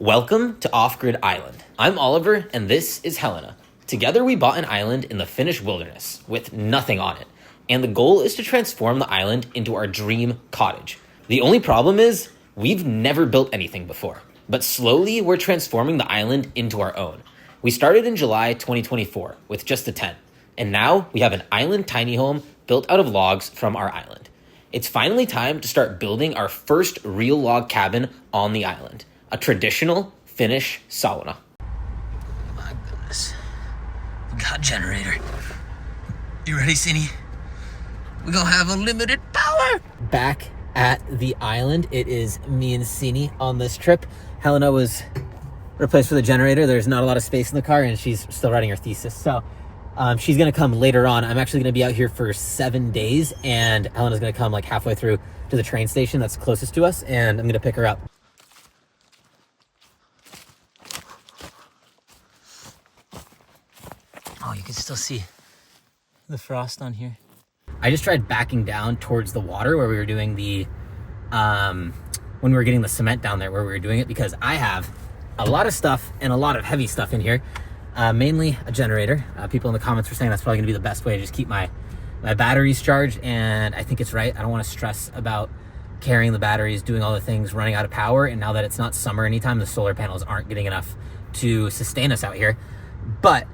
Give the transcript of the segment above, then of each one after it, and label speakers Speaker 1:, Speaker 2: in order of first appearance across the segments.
Speaker 1: Welcome to Off-Grid Island. I'm Oliver, and this is Helena. Together we bought an island in the Finnish wilderness with nothing on it, and the goal is to transform the island into our dream cottage. The only problem is, we've never built anything before, but slowly we're transforming the island into our own. We started in July 2024 with just a tent, and now we have an island tiny home built out of logs from our island. It's finally time to start building our first real log cabin on the island. A traditional Finnish sauna.
Speaker 2: My goodness. We got a generator. You ready, Cindy? We're gonna have unlimited power.
Speaker 1: Back at the island, it is me and Cini on this trip. Helena was replaced for the generator. There's not a lot of space in the car, and she's still writing her thesis. So she's gonna come later on. I'm actually gonna be out here for 7 days, and Helena's gonna come like halfway through to the train station that's closest to us, and I'm gonna pick her up.
Speaker 2: Oh, you can still see the frost on here.
Speaker 1: I just tried backing down towards the water where we were doing the, when we were getting the cement down there where we were doing it, because I have a lot of stuff and a lot of heavy stuff in here, mainly a generator. People in the comments were saying that's probably gonna be the best way to just keep my batteries charged, and I think it's right. I don't wanna stress about carrying the batteries, doing all the things, running out of power, and now that it's not summer anytime, the solar panels aren't getting enough to sustain us out here. But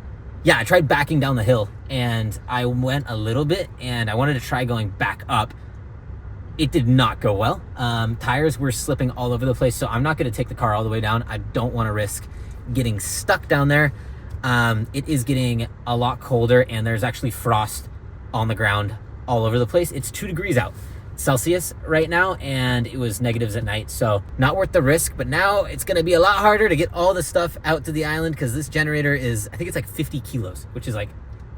Speaker 1: yeah, I tried backing down the hill and I went a little bit, and I wanted to try going back up. It did not go well. Tires were slipping all over the place, so I'm not gonna take the car all the way down. I don't wanna risk getting stuck down there. It is getting a lot colder, and there's actually frost on the ground all over the place. It's 2 degrees out Celsius right now, and it was negatives at night, so not worth the risk. But now it's gonna be a lot harder to get all the stuff out to the island, because this generator is, I think it's like 50 kilos, which is like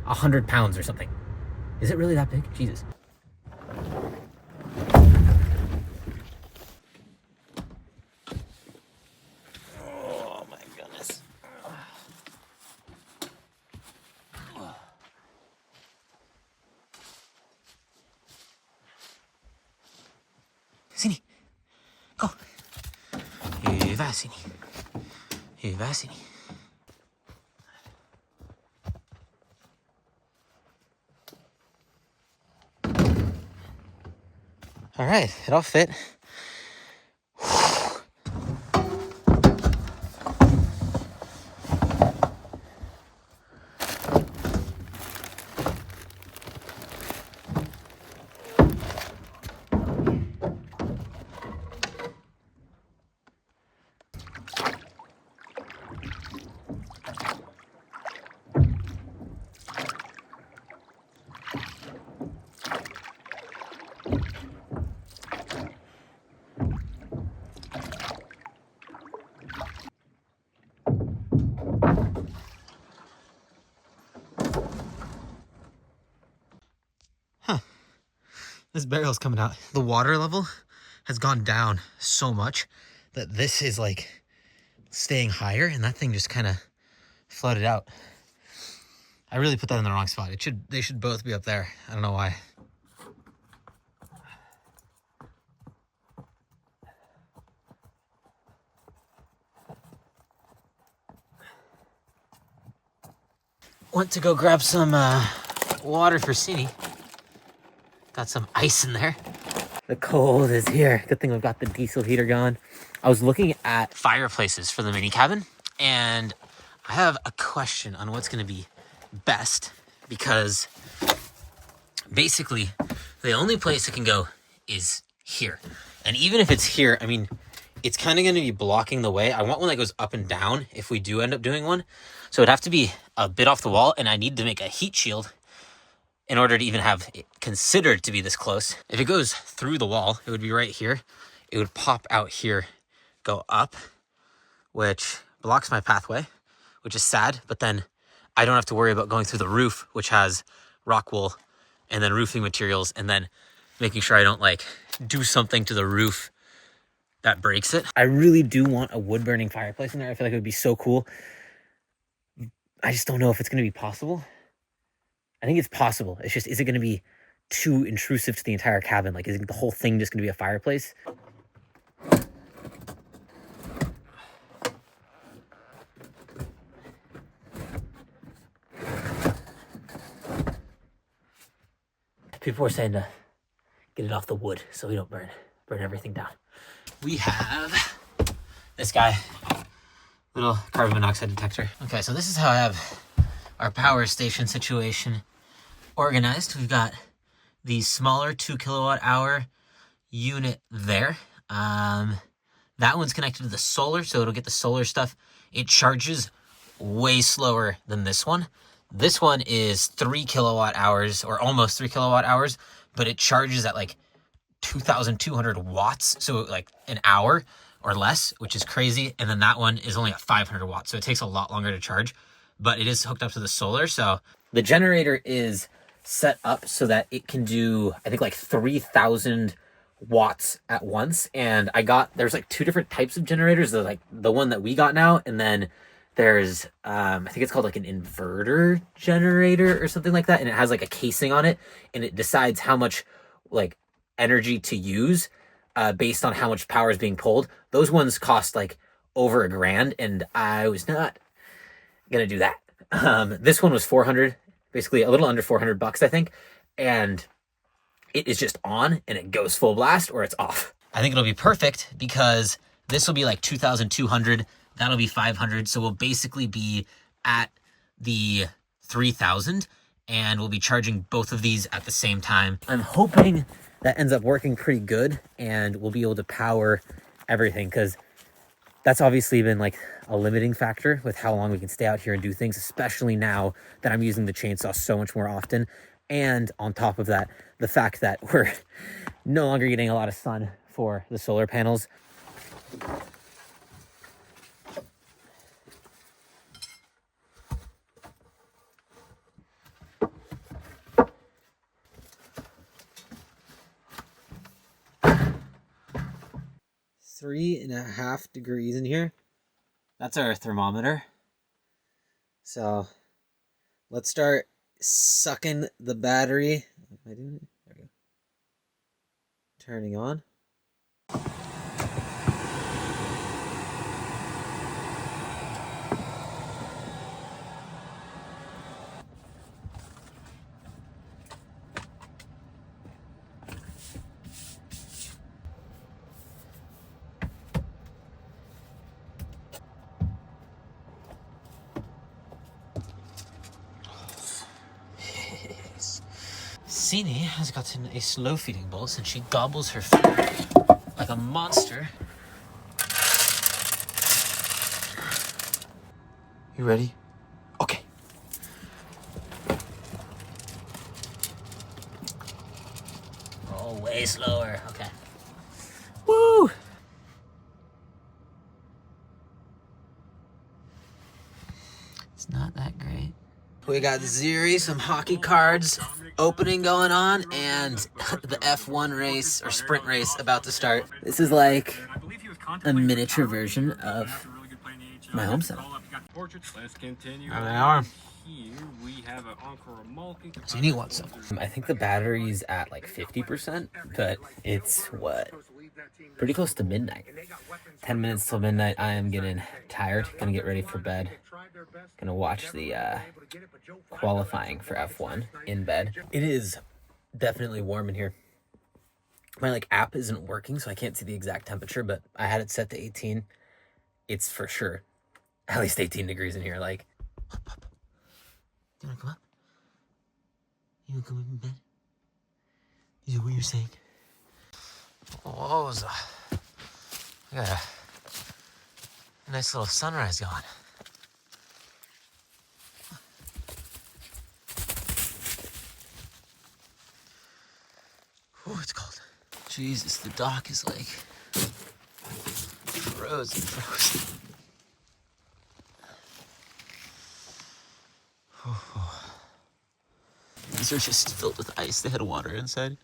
Speaker 1: 100 pounds or something. Is it really that big? Jesus. Oh my goodness.
Speaker 2: Cindy, go. Hyvä, Cindy. Hyvä, Cindy.
Speaker 1: All right, it all fit.
Speaker 2: This barrel's coming out. The water level has gone down so much that this is like staying higher, and that thing just kind of floated out. I really put that in the wrong spot. They should both be up there. I don't know why. Went to go grab some water for Cini. Got some ice in there.
Speaker 1: The cold is here. Good thing we've got the diesel heater going. I was looking at
Speaker 2: Fireplaces for the mini cabin, and I have a question on what's going to be best, because basically the only place it can go is here. And even if it's here, I mean, it's kind of going to be blocking the way. I want one that goes up and down if we do end up doing one. So it'd have to be a bit off the wall, and I need to make a heat shield in order to even have it considered to be this close. If it goes through the wall, it would be right here. It would pop out here, go up, which blocks my pathway, which is sad, but then I don't have to worry about going through the roof, which has rock wool and then roofing materials, and then making sure I don't like do something to the roof that breaks it.
Speaker 1: I really do want a wood burning fireplace in there. I feel like it would be so cool. I just don't know if it's going to be possible. I think it's possible. It's just, is it going to be too intrusive to the entire cabin? Like, is the whole thing just going to be a fireplace? People were saying to get it off the wood so we don't burn everything down. We have this guy, little carbon monoxide detector. Okay, so this is how I have our power station situation organized. We've got the smaller 2 kilowatt hour unit there. That one's connected to the solar, so it'll get the solar stuff. It charges way slower than this one. This one is 3 kilowatt hours, or almost 3 kilowatt hours, but it charges at like 2,200 watts, so like an hour or less, which is crazy. And then that one is only at 500 watts, so it takes a lot longer to charge, but it is hooked up to the solar. So the generator is set up so that it can do, I think, like 3,000 watts at once. And there's like 2 different types of generators. There's like the one that we got now, and then there's I think it's called like an inverter generator or something like that, and it has like a casing on it, and it decides how much like energy to use based on how much power is being pulled. Those ones cost like over $1,000, and I was not gonna do that. This one was 400, basically a little under $400, I think, and it is just on and it goes full blast or it's off. I think it'll be perfect because this will be like 2,200, that'll be 500, so we'll basically be at the 3,000, and we'll be charging both of these at the same time. I'm hoping that ends up working pretty good and we'll be able to power everything, because that's obviously been like a limiting factor with how long we can stay out here and do things, especially now that I'm using the chainsaw so much more often. And on top of that, the fact that we're no longer getting a lot of sun for the solar panels. Three and a half degrees in here. That's our thermometer. So let's start sucking the battery. Am I doing it? There we go. Turning on. Sini has gotten a slow feeding bowl since she gobbles her food like a monster. You ready? Okay. Oh, way slower. Okay. Woo! It's not that great. We got Ziri, some hockey cards opening going on, and the F1 race or sprint race about to start. This is like a miniature version of my home setup. There they are. So you need what stuff? I think the battery's at like 50%, but it's what? Pretty close to midnight. 10 minutes till midnight. I am getting tired. Gonna get ready for bed. Gonna watch the qualifying for F1 in bed. It is definitely warm in here. My like app isn't working, so I can't see the exact temperature, but I had it set to 18. It's for sure at least 18 degrees in here. Like, up. Do you wanna come up? You wanna come up in bed? Is that what you're saying? Oh, I got a nice little sunrise going. Oh, it's cold. Jesus, the dock is like frozen. Oh. These are just filled with ice. They had water inside.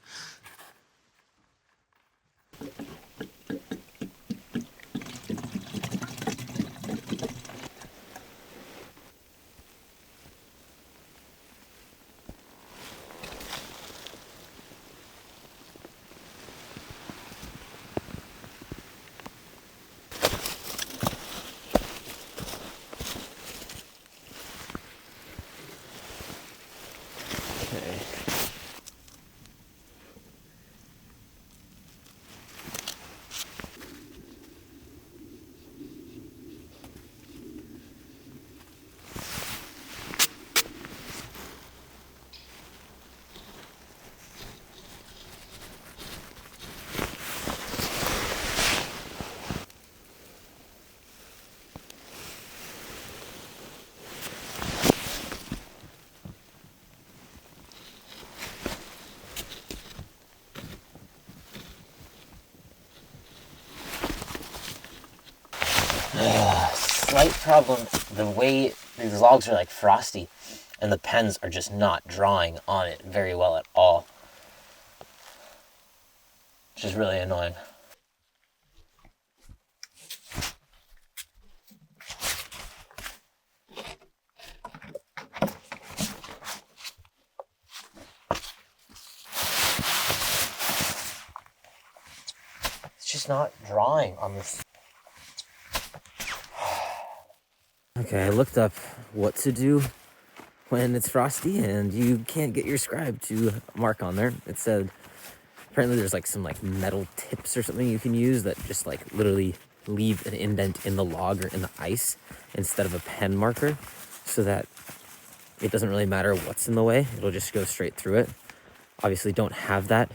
Speaker 2: slight problem. The way these logs are like frosty, and the pens are just not drawing on it very well at all, which is really annoying. It's just not drawing on this. Okay, I looked up what to do when it's frosty, and you can't get your scribe to mark on there. It said apparently there's like some like metal tips or something you can use that just like literally leave an indent in the log or in the ice instead of a pen marker, so that it doesn't really matter what's in the way, it'll just go straight through it. Obviously don't have that.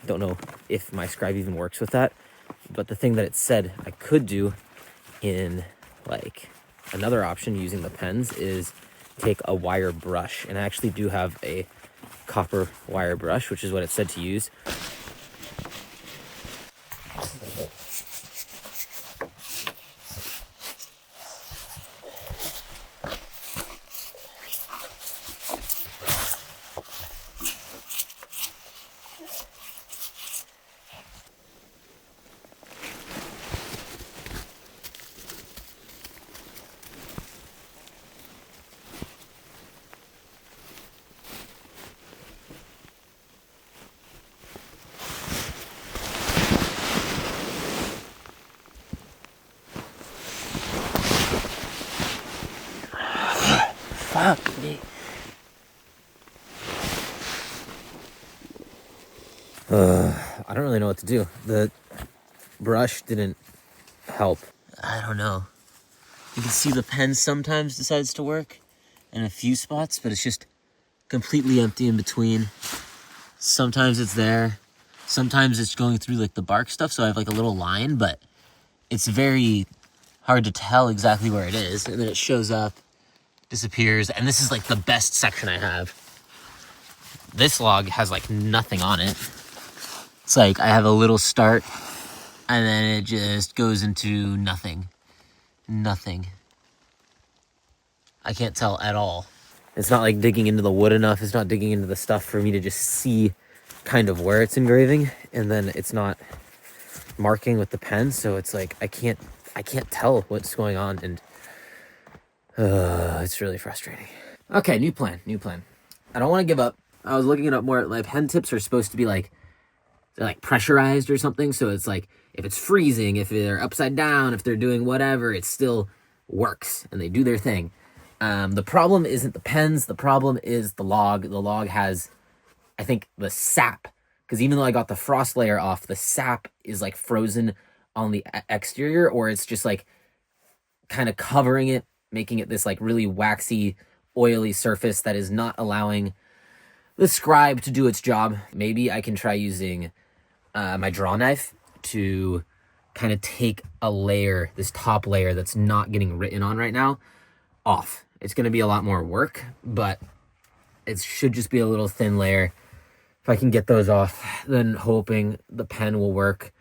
Speaker 2: Don't know if my scribe even works with that, but the thing that it said I could do in like another option using the pens is take a wire brush, and I actually do have a copper wire brush, which is what it said to use. Fuck me. I don't really know what to do. The brush didn't help. I don't know. You can see the pen sometimes decides to work in a few spots, but it's just completely empty in between. Sometimes it's there. Sometimes it's going through like the bark stuff, so I have like a little line, but it's very hard to tell exactly where it is. And then it shows up, disappears, and this is like the best section I have. This log has like nothing on it. It's like I have a little start, and then it just goes into nothing. Nothing. I can't tell at all. It's not like digging into the wood enough. It's not digging into the stuff for me to just see kind of where it's engraving, and then it's not marking with the pen, so it's like I can't tell what's going on, and it's really frustrating. Okay, new plan. I don't want to give up. I was looking it up more. Like pen tips are supposed to be like they're like pressurized or something, so it's like if it's freezing, if they're upside down, if they're doing whatever, it still works and they do their thing. The problem isn't the pens. The problem is the log. The log has, I think, the sap, because even though I got the frost layer off, the sap is like frozen on the exterior, or it's just like kind of covering it, making it this like really waxy, oily surface that is not allowing the scribe to do its job. Maybe I can try using my draw knife to kind of take a layer, this top layer that's not getting written on right now, off. It's going to be a lot more work, but it should just be a little thin layer. If I can get those off, then hoping the pen will work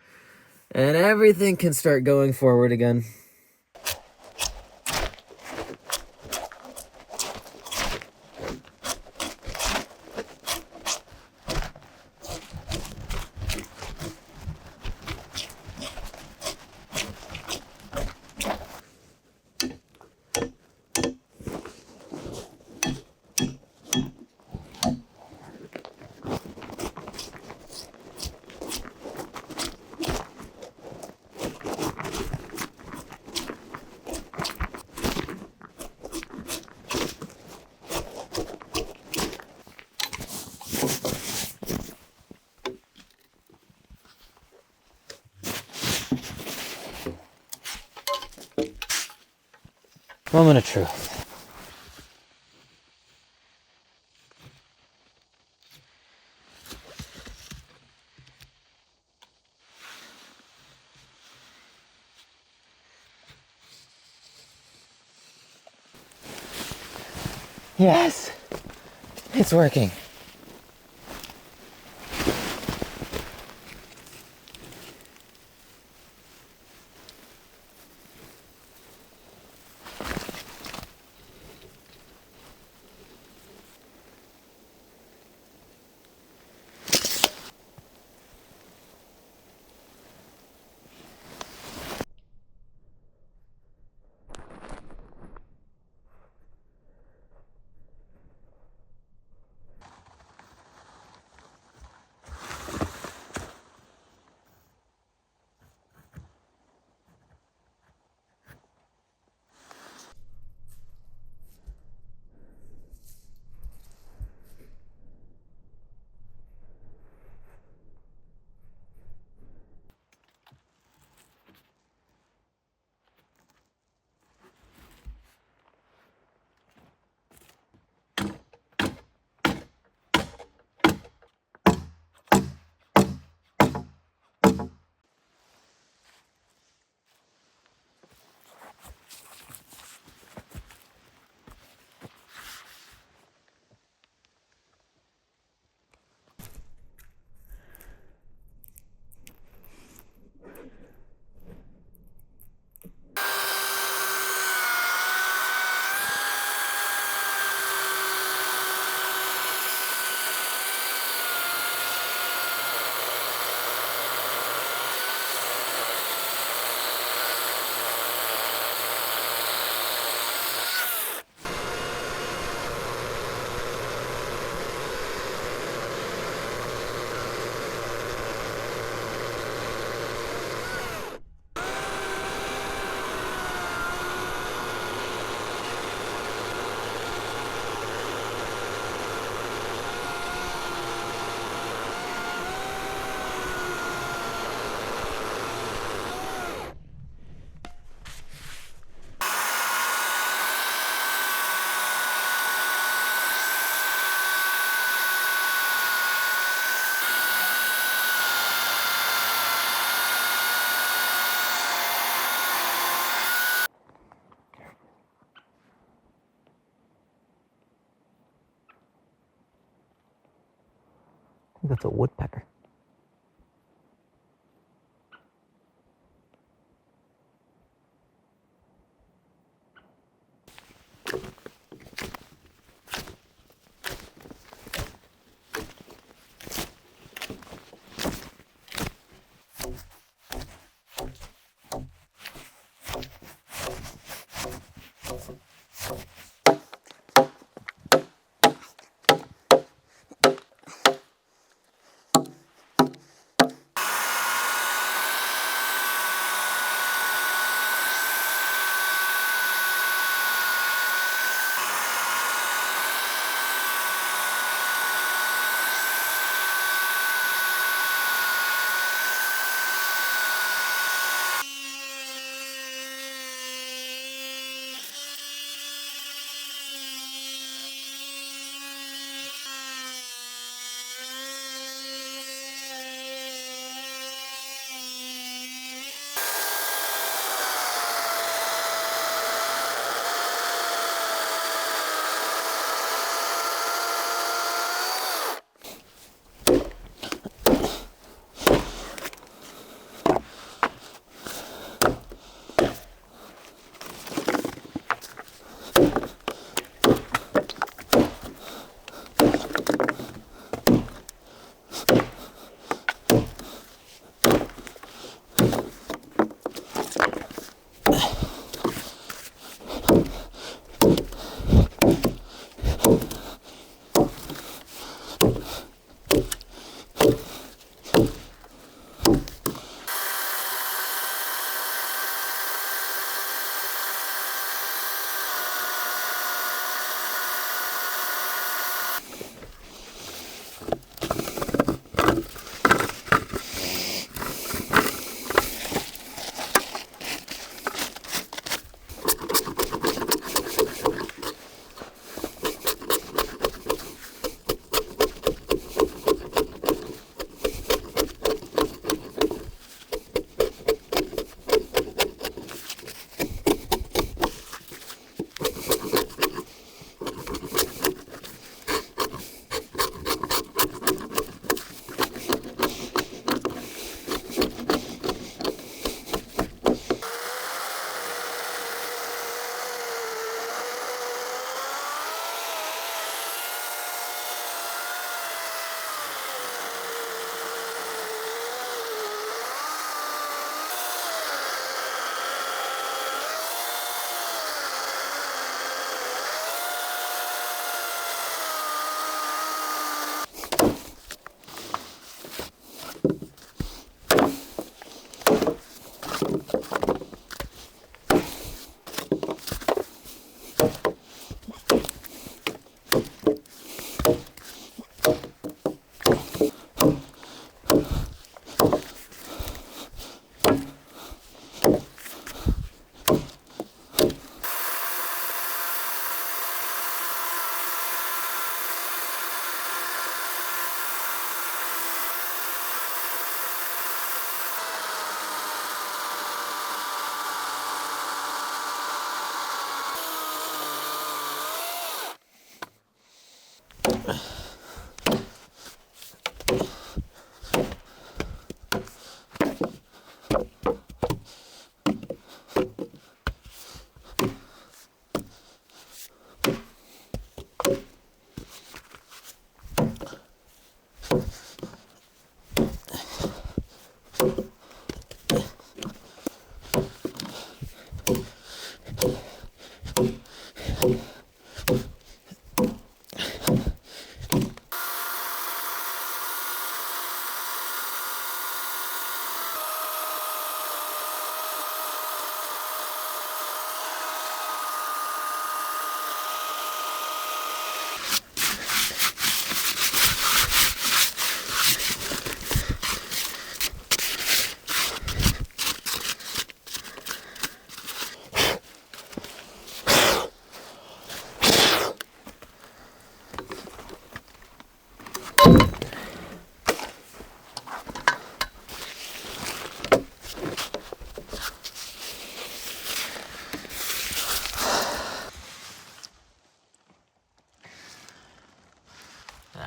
Speaker 2: and everything can start going forward again. Moment of truth. Yes, it's working.
Speaker 1: think that's a woodpecker.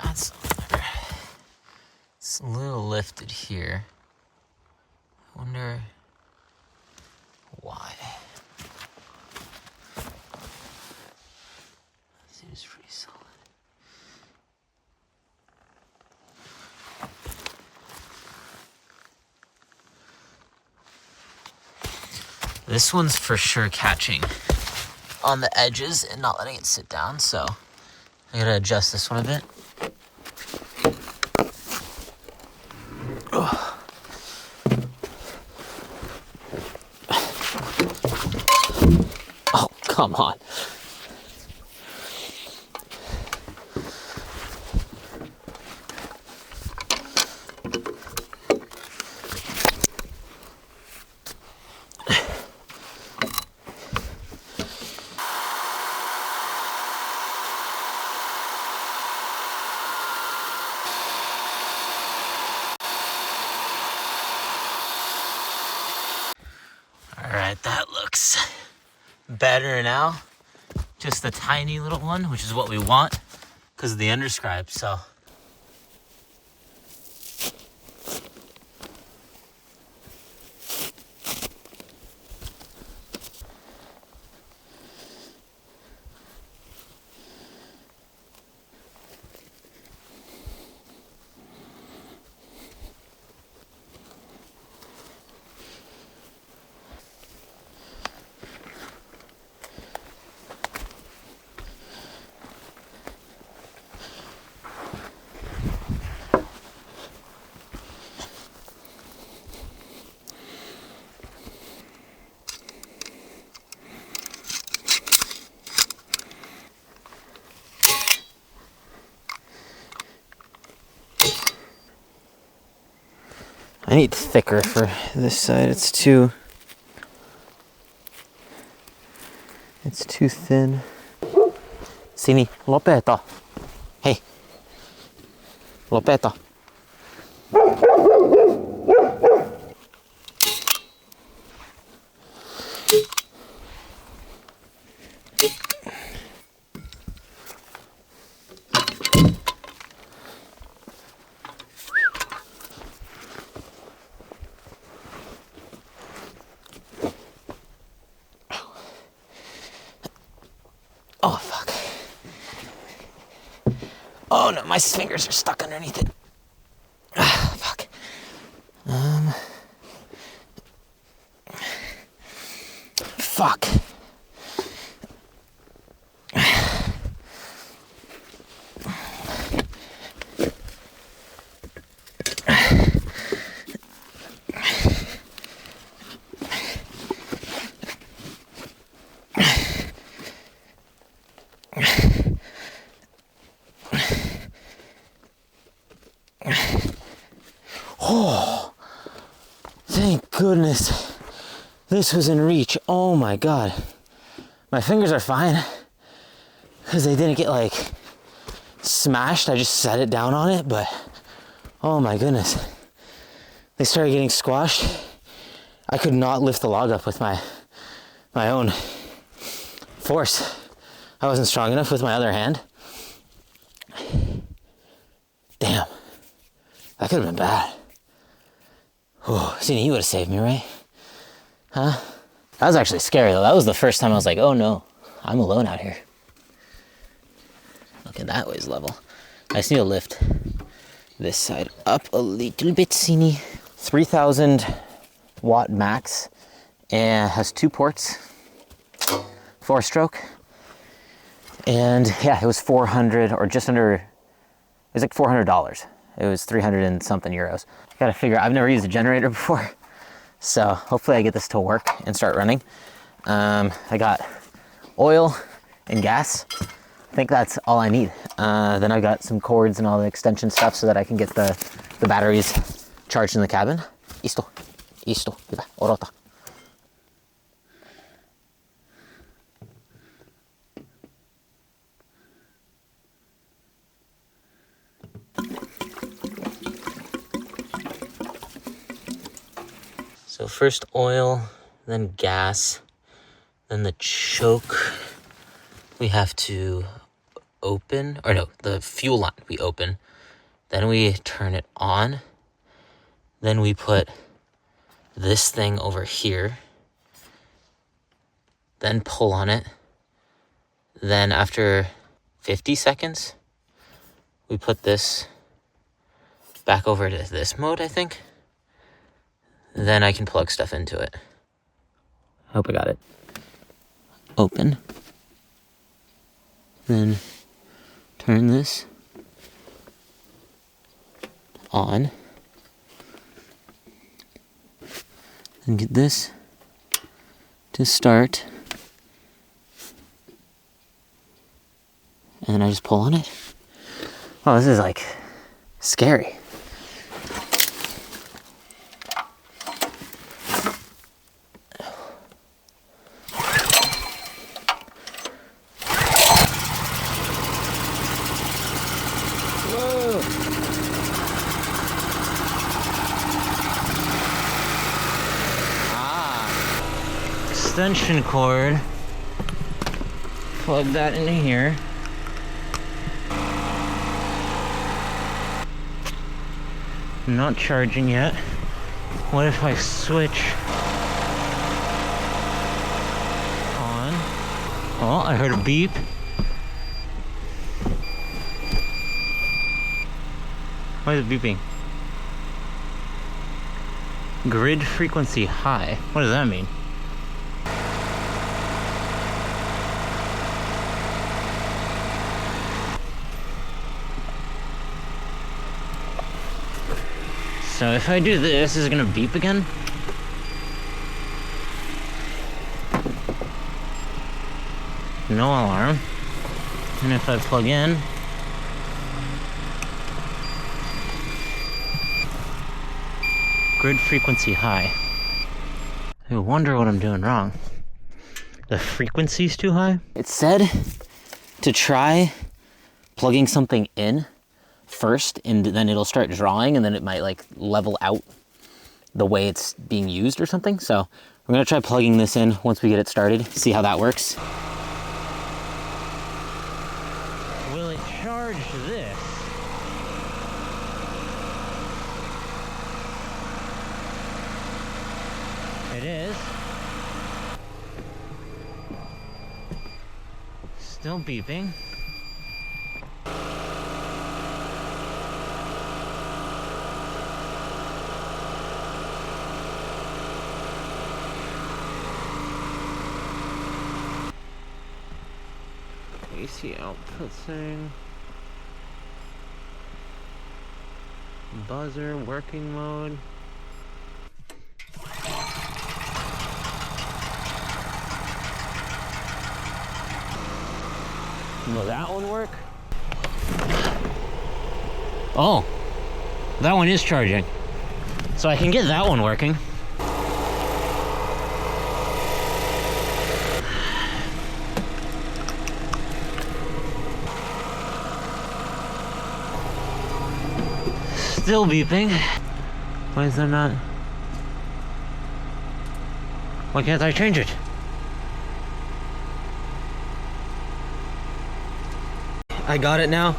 Speaker 2: That's a little lifted here. I wonder why. Seems pretty solid. This one's for sure catching on the edges and not letting it sit down, so I gotta adjust this one a bit. Oh, come on. All right, that looks better now. Just a tiny little one, which is what we want because of the underscribe, so. I need thicker for this side. It's too thin. Sini, lopeta. Hey. Lopeta. Oh, fuck. Oh, no, my fingers are stuck underneath it. Ah, fuck. Fuck. Oh, thank goodness this was in reach. Oh my God. My fingers are fine because they didn't get like smashed. I just set it down on it, but oh my goodness. They started getting squashed. I could not lift the log up with my own force. I wasn't strong enough with my other hand. Damn. That could have been bad. Oh, Zena, you would have saved me, right? Huh? That was actually scary, though. That was the first time I was like, oh no, I'm alone out here. Okay, that way's level. I just need to lift this side up a little bit, Zena. 3,000 watt max, and has 2 ports, 4-stroke. And yeah, it was 400 or just under, it was like $400. It was 300 and something euros. I gotta figure, I've never used a generator before, so hopefully I get this to work and start running. I got oil and gas. I think that's all I need. Then I got some cords and all the extension stuff so that I can get the batteries charged in the cabin. Isto, orota. So first oil, then gas, then the choke we have to open, or no, the fuel line we open, then we turn it on, Then we put this thing over here. Then pull on it. Then after 50 seconds, we put this back over to this mode, I think. Then I can plug stuff into it. I hope I got it. Open. Then turn this on. And get this to start. And then I just pull on it. Oh, this is like scary. Extension cord. Plug that into here. Not charging yet. What if I switch on? Oh, I heard a beep. Why is it beeping? Grid frequency high. What does that mean? So if I do this, is it gonna beep again? No alarm. And if I plug in, grid frequency high. I wonder what I'm doing wrong. The frequency's too high? It said to try plugging something in first, and then it'll start drawing, and then it might like level out the way it's being used or something. So we're gonna try plugging this in once we get it started, see how that works. Will it charge this? It is. Still beeping. AC output thing. Buzzer, working mode. Will that one work? Oh, that one is charging. So I can get that one working. Still beeping. Why is there not? Why can't I change it? I got it now.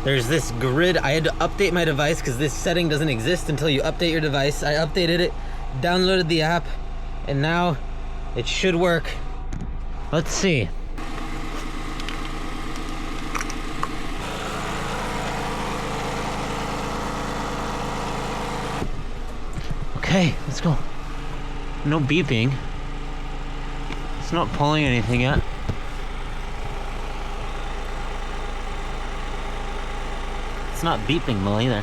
Speaker 2: There's this grid. I had to update my device because this setting doesn't exist until you update your device. I updated it, downloaded the app, and now it should work. Let's see. Okay, let's go. No beeping. It's not pulling anything yet. It's not beeping well either.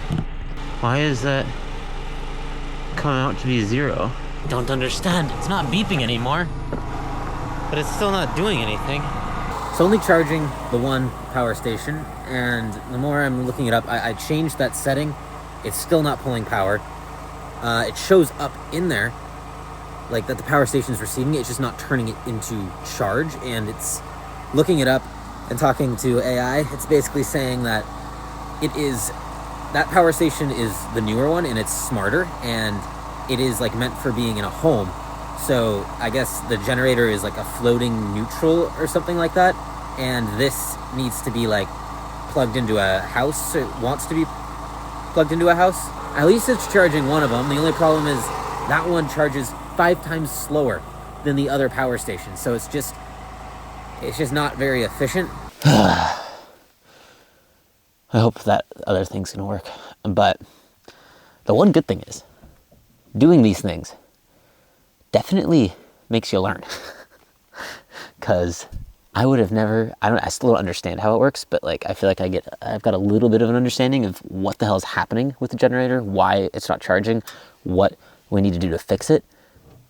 Speaker 2: Why is that come out to be 0? Don't understand. It's not beeping anymore. But it's still not doing anything.
Speaker 1: It's only charging the one power station, and the more I'm looking it up, I changed that setting. It's still not pulling power. It shows up in there, like that the power station is receiving it. It's just not turning it into charge, and it's looking it up and talking to AI. It's basically saying that that power station is the newer one, and it's smarter, and it is like meant for being in a home. So I guess the generator is like a floating neutral or something like that, and this needs to be like plugged into a house. It wants to be plugged into a house. At least it's charging one of them. The only problem is that one charges 5 times slower than the other power station. So it's just not very efficient.
Speaker 2: I hope that other thing's gonna work. But the one good thing is, doing these things definitely makes you learn. Because I would have never, I still don't understand how it works, but like I feel like I've got a little bit of an understanding of what the hell is happening with the generator, why it's not charging, what we need to do to fix it,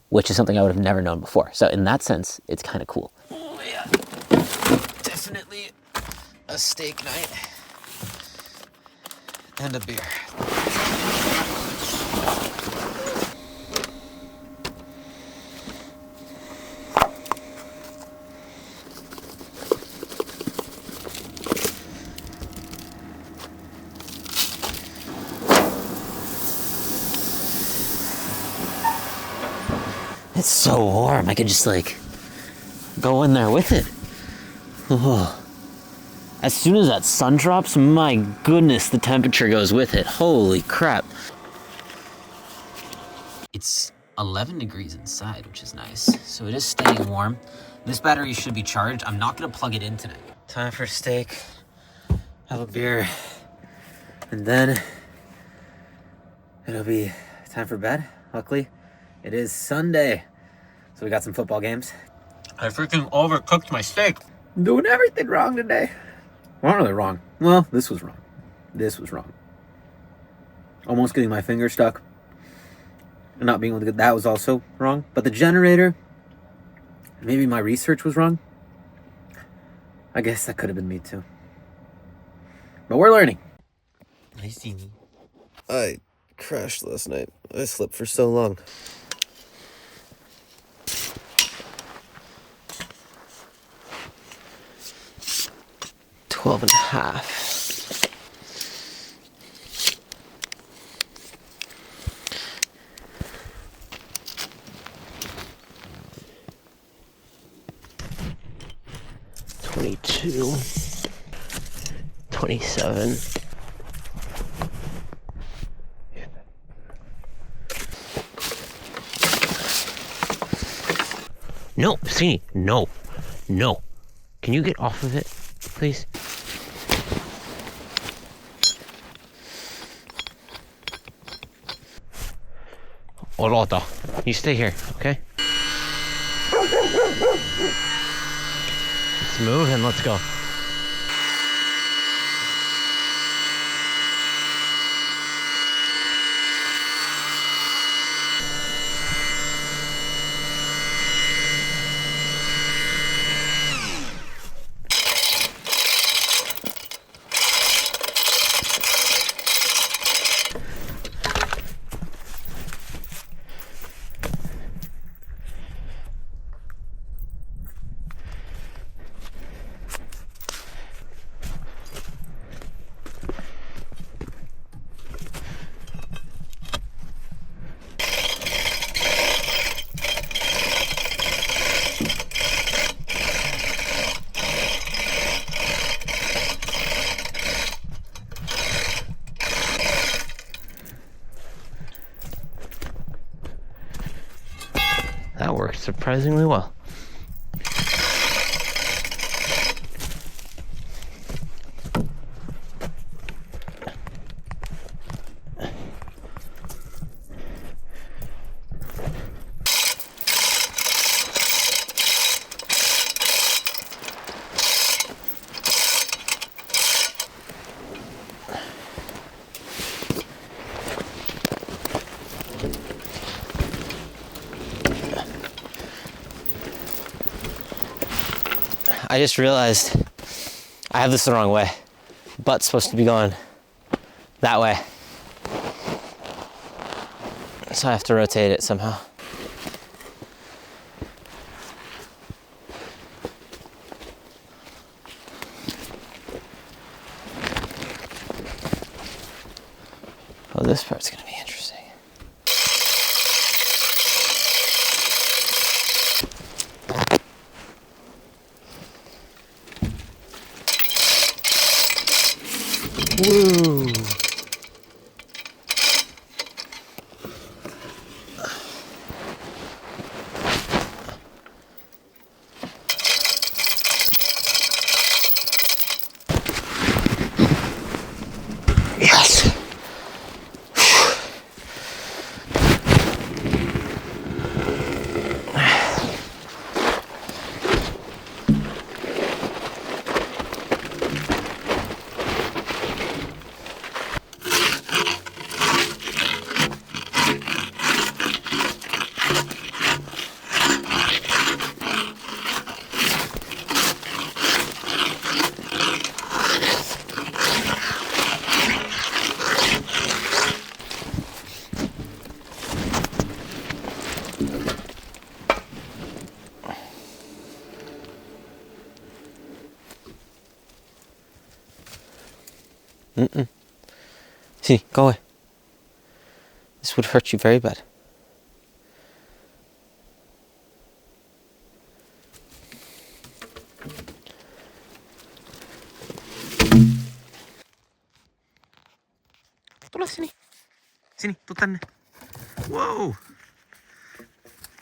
Speaker 2: which is something I would have never known before. So in that sense, it's kind of cool.
Speaker 1: Oh yeah, definitely a steak night and a beer.
Speaker 2: It's so warm, I could just like go in there with it. Oh. As soon as that sun drops, my goodness, the temperature goes with it. Holy crap. It's 11 degrees inside, which is nice. So it is staying warm. This battery should be charged. I'm not gonna plug it in tonight. Time for steak, have a beer, and then it'll be time for bed. Luckily, it is Sunday, so we got some football games. I freaking overcooked my steak.
Speaker 1: I'm doing everything wrong today. Well, not really wrong. Well, this was wrong. This was wrong. Almost getting my finger stuck. And not being able to get that was also wrong. But the generator, maybe my research was wrong. I guess that could have been me too. But we're learning.
Speaker 2: I see me.
Speaker 3: I crashed last night. I slept for so long.
Speaker 2: $12 and a half. $22. $27. No, see, no. Can you get off of it, please? Olota, you stay here, okay? Let's move and let's go. That worked surprisingly well. I just realized I have this the wrong way. Butt's supposed to be going that way. So I have to rotate it somehow. Oh, this part's gonna be interesting. Woo! See, go away. This would hurt you very bad. Tula, sini. Sini, tutan. Whoa!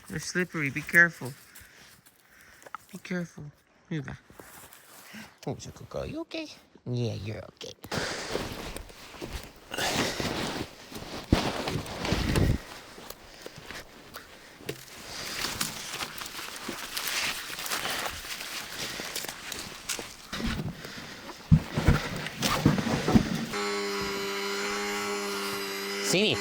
Speaker 2: They're slippery. Be careful. Be careful. Here you go. Oh, it's a good girl. You okay? Yeah, you're okay. Sini.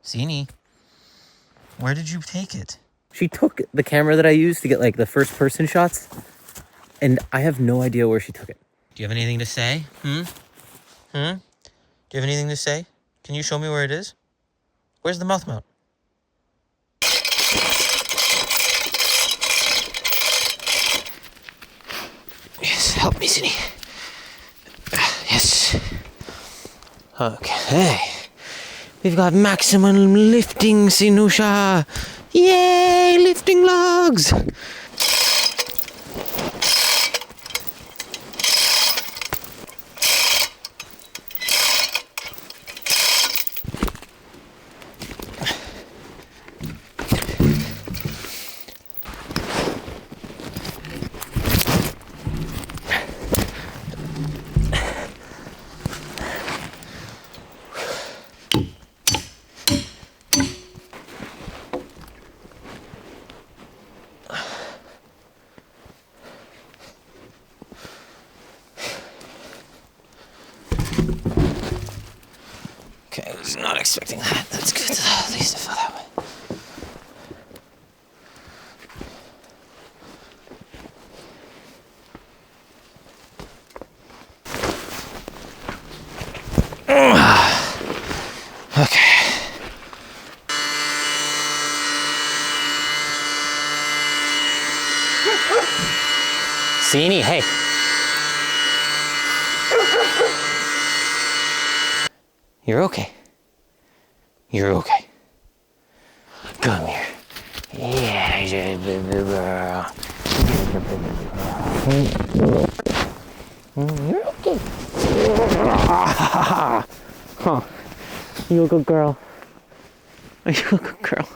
Speaker 2: Sini, where did you take it?
Speaker 1: She took the camera that I used to get like the first person shots, and I have no idea where she took it.
Speaker 2: Do you have anything to say? Do you have anything to say? Can you show me where it is? Where's the mouth mount? Yes, help me, Sini. Yes. Okay. We've got maximum lifting, Sinusha. Yay, lifting logs. Okay, I was not expecting that. That's good. At least it felt that way. Okay. Sini, hey. You're okay. You're okay. Come here. Yeah, you're a baby girl. You're okay. Huh. You a good girl. Are you a good girl?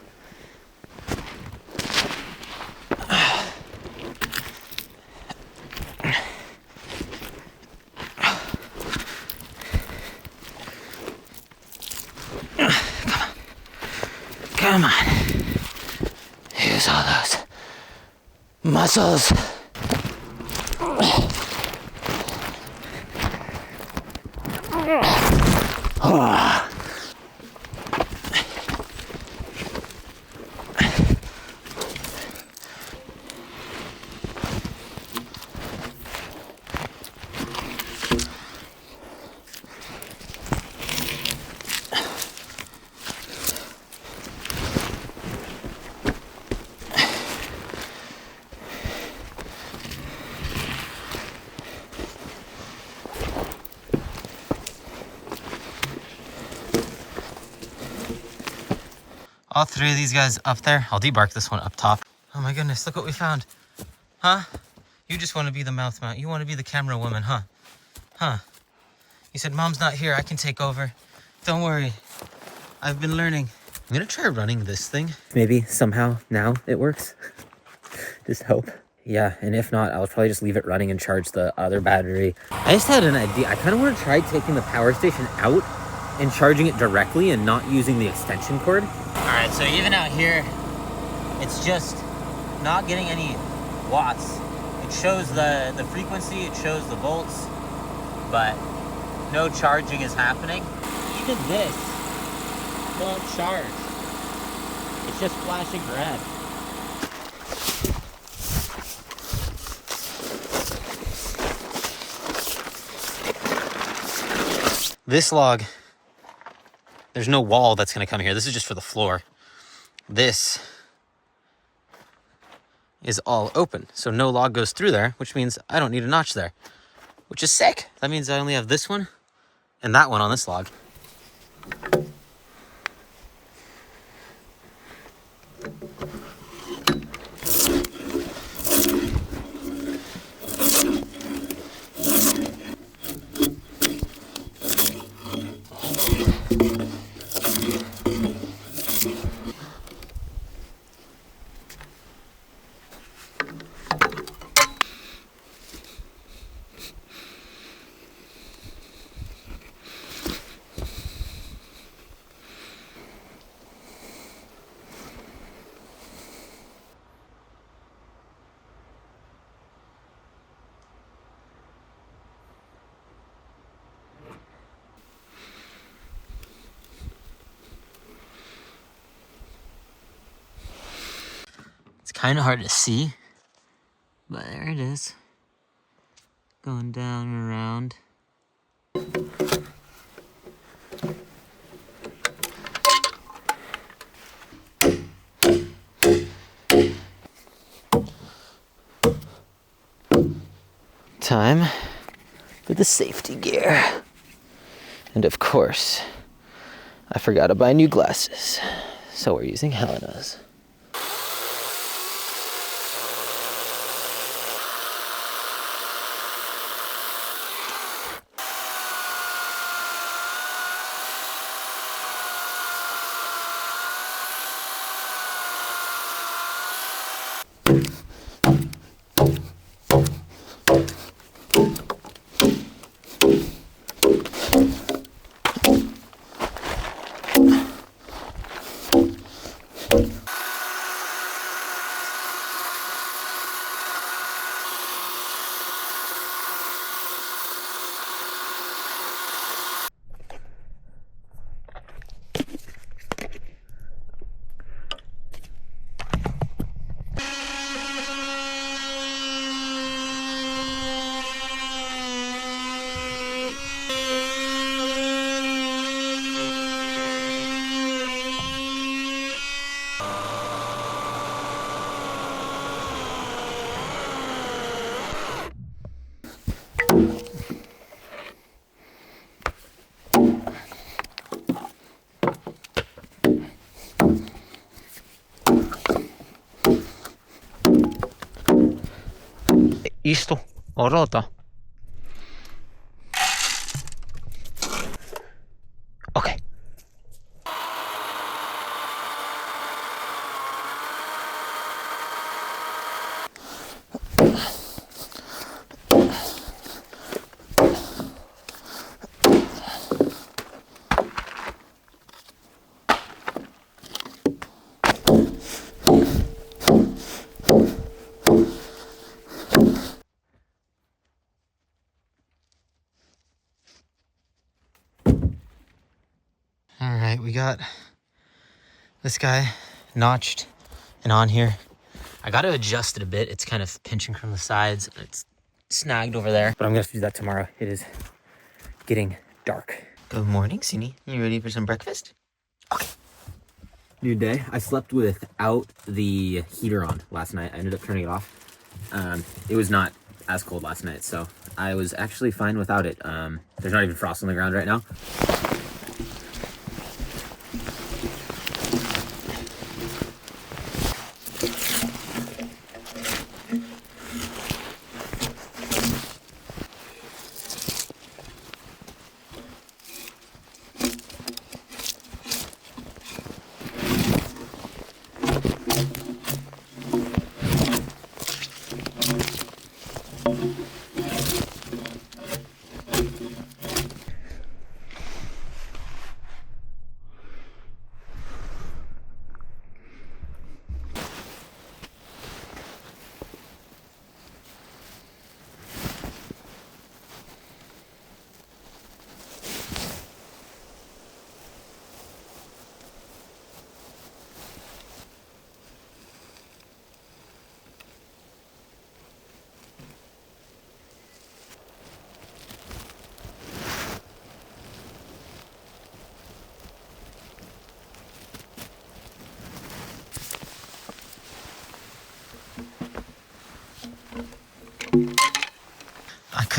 Speaker 2: Come on. Use all those muscles. All three of these guys up there. I'll debark this one up top. Oh my goodness, look what we found. Huh? You just want to be the mouth mount. You want to be the camera woman, huh? Huh? You said, Mom's not here. I can take over. Don't worry. I've been learning. I'm going to try running this thing.
Speaker 1: Maybe somehow now it works. Just hope. Yeah, and if not, I'll probably just leave it running and charge the other battery. I just had an idea. I kind of want to try taking the power station out and charging it directly and not using the extension cord.
Speaker 2: All right, so even out here, it's just not getting any watts. It shows the frequency, it shows the volts, but no charging is happening. Even this won't charge. It's just flashing red. This log, there's no wall that's going to come here. This is just for the floor. This is all open, so no log goes through there, which means I don't need a notch there, which is sick. That means I only have this one and that one on this log. It's kind of hard to see, but there it is. Going down and around. Time for the safety gear. And of course, I forgot to buy new glasses, so we're using Helena's. Isto, odota. Okay. All right, we got this guy notched and on here. I got to adjust it a bit. It's kind of pinching from the sides. It's snagged over there, but I'm gonna have to do that tomorrow. It is getting dark. Good morning, Sini. You ready for some breakfast? Okay.
Speaker 1: New day. I slept without the heater on last night. I ended up turning it off. It was not as cold last night, so I was actually fine without it. There's not even frost on the ground right now.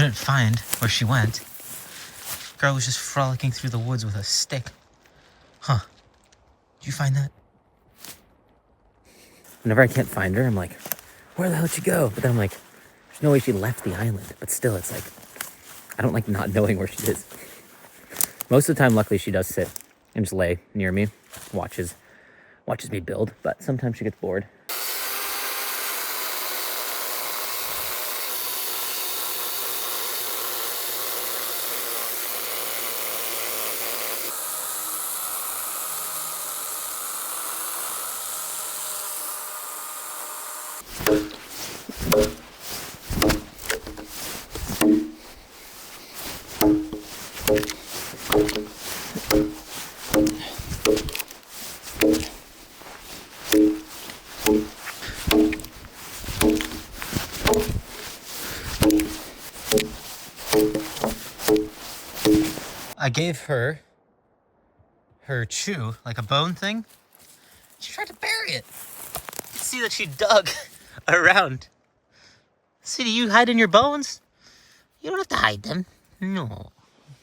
Speaker 2: couldn't find where she went. Girl was just frolicking through the woods with a stick. Huh. Did you find that?
Speaker 1: Whenever I can't find her, I'm like, where the hell did she go? But then I'm like, there's no way she left the island. But still, it's like, I don't like not knowing where she is. Most of the time, luckily, she does sit and just lay near me, watches me build. But sometimes she gets bored.
Speaker 2: I gave her chew, like a bone thing. She tried to bury it. You can see that she dug around. See, do you hide in your bones? You don't have to hide them. No.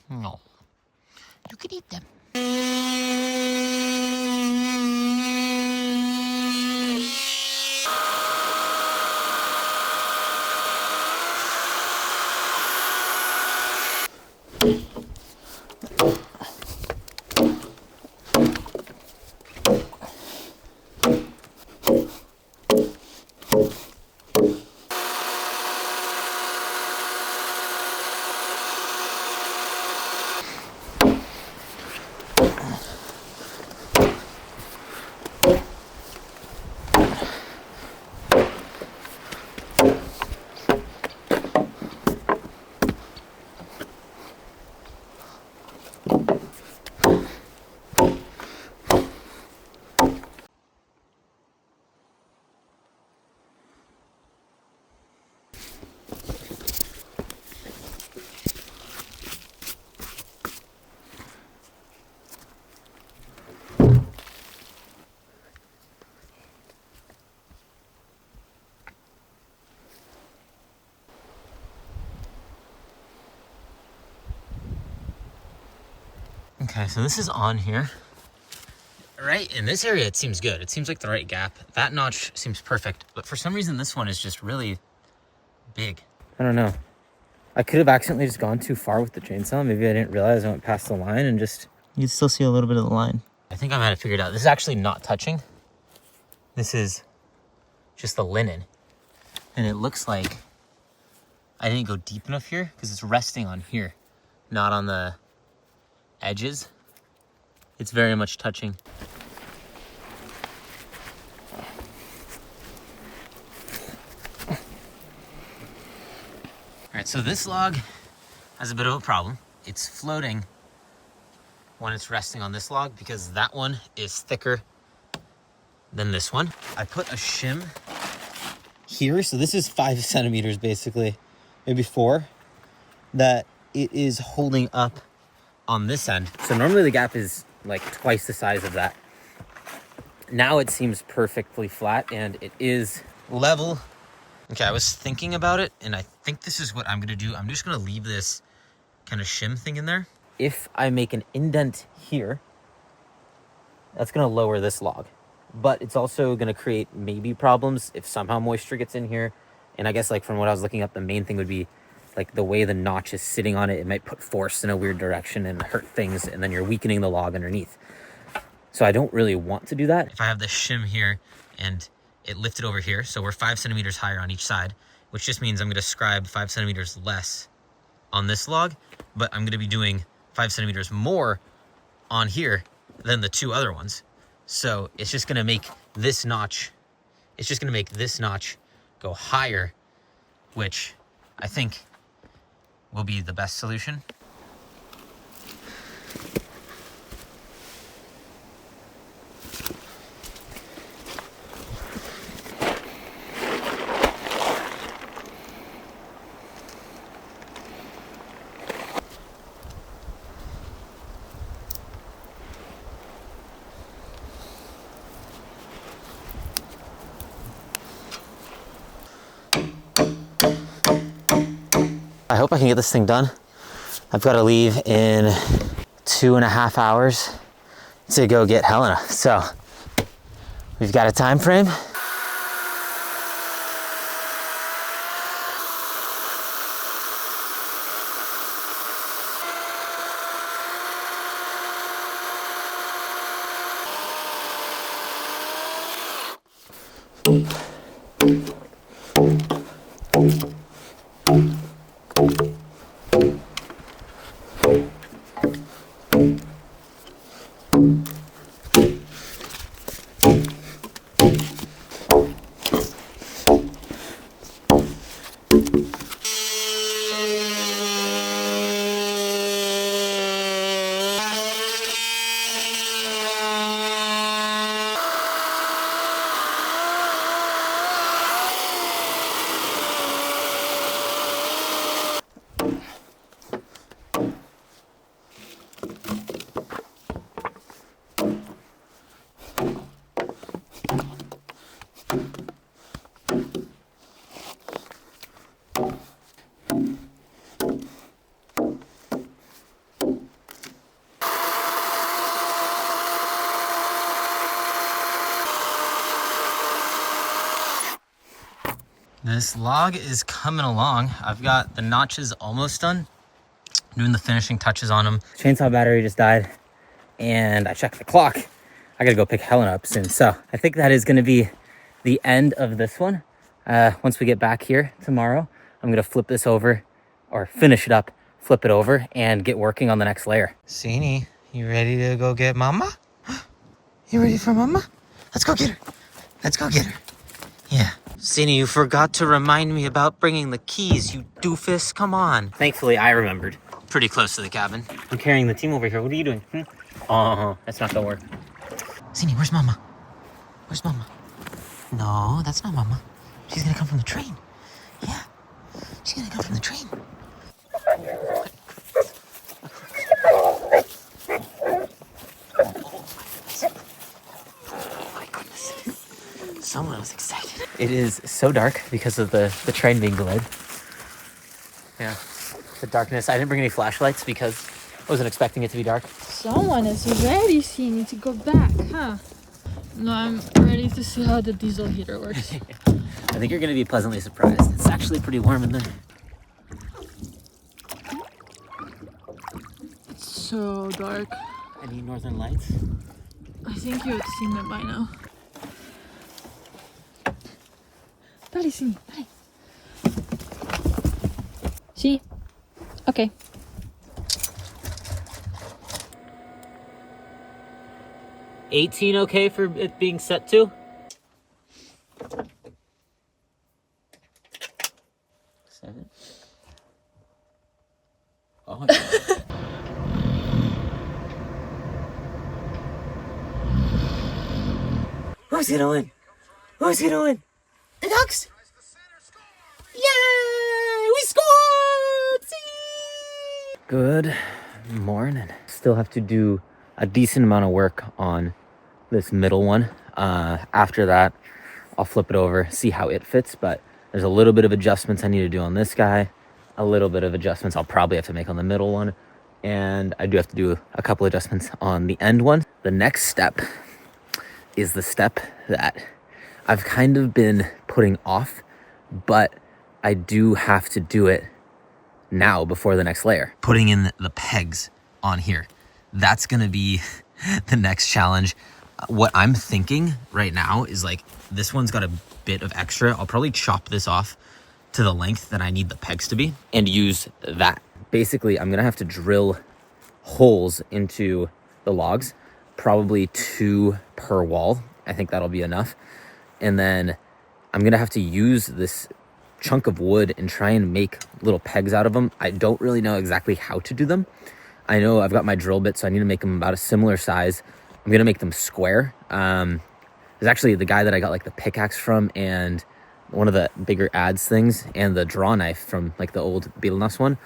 Speaker 2: No. You can eat them. Okay, so this is on here. Right, in this area it seems good. It seems like the right gap. That notch seems perfect, but for some reason this one is just really big.
Speaker 1: I don't know. I could have accidentally just gone too far with the chainsaw. Maybe I didn't realize I went past the line and just...
Speaker 2: You can still see a little bit of the line. I think I might have figured out. This is actually not touching. This is just the linen. And it looks like I didn't go deep enough here because it's resting on here, not on the edges. It's very much touching. All right, so this log has a bit of a problem. It's floating when it's resting on this log because that one is thicker than this one. I put a shim here, so this is 5 centimeters basically, maybe 4, that it is holding up on this end.
Speaker 1: So normally the gap is like twice the size of that. Now it seems perfectly flat and it is
Speaker 2: level. Okay, I was thinking about it and I think this is what I'm gonna do. I'm just gonna leave this kind of shim thing in there.
Speaker 1: If I make an indent here, that's gonna lower this log. But it's also gonna create maybe problems if somehow moisture gets in here. And I guess like from what I was looking up, the main thing would be like the way the notch is sitting on it, it might put force in a weird direction and hurt things, and then you're weakening the log underneath. So I don't really want to do that.
Speaker 2: If I have this shim here and it lifted over here, so we're 5 centimeters higher on each side, which just means I'm gonna scribe 5 centimeters less on this log, but I'm gonna be doing 5 centimeters more on here than the 2 other ones. So it's just gonna make this notch, go higher, which I think will be the best solution. I hope I can get this thing done. I've got to leave in 2.5 hours to go get Helena. So we've got a time frame. This log is coming along. I've got the notches almost done. Doing the finishing touches on them. Chainsaw battery just died and I checked the clock. I gotta go pick Helen up soon. So I think that is gonna be the end of this one. Once we get back here tomorrow, I'm gonna flip this over or finish it up, flip it over and get working on the next layer. Sini, you ready to go get mama? You ready for mama? Let's go get her. Let's go get her. Yeah. Sini, you forgot to remind me about bringing the keys, you doofus. Come on. Thankfully, I remembered. Pretty close to the cabin. I'm carrying the team over here. What are you doing? Oh, that's not gonna work. Sini, where's mama? Where's mama? No, that's not mama. She's gonna come from the train. Yeah, she's gonna come from the train. Oh my goodness. Someone was excited. It is so dark because of the train being delayed. Yeah, the darkness. I didn't bring any flashlights because I wasn't expecting it to be dark.
Speaker 4: Someone is ready, so you need to go back, huh? No, I'm ready to see how the diesel heater works.
Speaker 2: I think you're gonna be pleasantly surprised. It's actually pretty warm in there.
Speaker 4: It's so dark.
Speaker 2: Any northern lights?
Speaker 4: I think you've seen them by now. Dali, Sini, dali. See? Okay.
Speaker 2: $18 okay for it being set to? $7. Oh my God. Who's gonna win? Who's gonna win? The Ducks! Yay! We scored! See? Good morning. Still have to do a decent amount of work on this middle one. After that, I'll flip it over, see how it fits, but there's a little bit of adjustments I need to do on this guy, a little bit of adjustments I'll probably have to make on the middle one, and I do have to do a couple adjustments on the end one. The next step is the step that I've kind of been putting off, but I do have to do it now before the next layer. Putting in the pegs on here. That's gonna be the next challenge. What I'm thinking right now is like, this one's got a bit of extra. I'll probably chop this off to the length that I need the pegs to be and use that. Basically, I'm gonna have to drill holes into the logs, probably 2 per wall. I think that'll be enough. And then I'm gonna have to use this chunk of wood and try and make little pegs out of them. I don't really know exactly how to do them. I know I've got my drill bit, so I need to make them about a similar size. I'm gonna make them square. There's actually the guy that I got like the pickaxe from and one of the bigger ads things and the draw knife from like the old Beetlenuts one.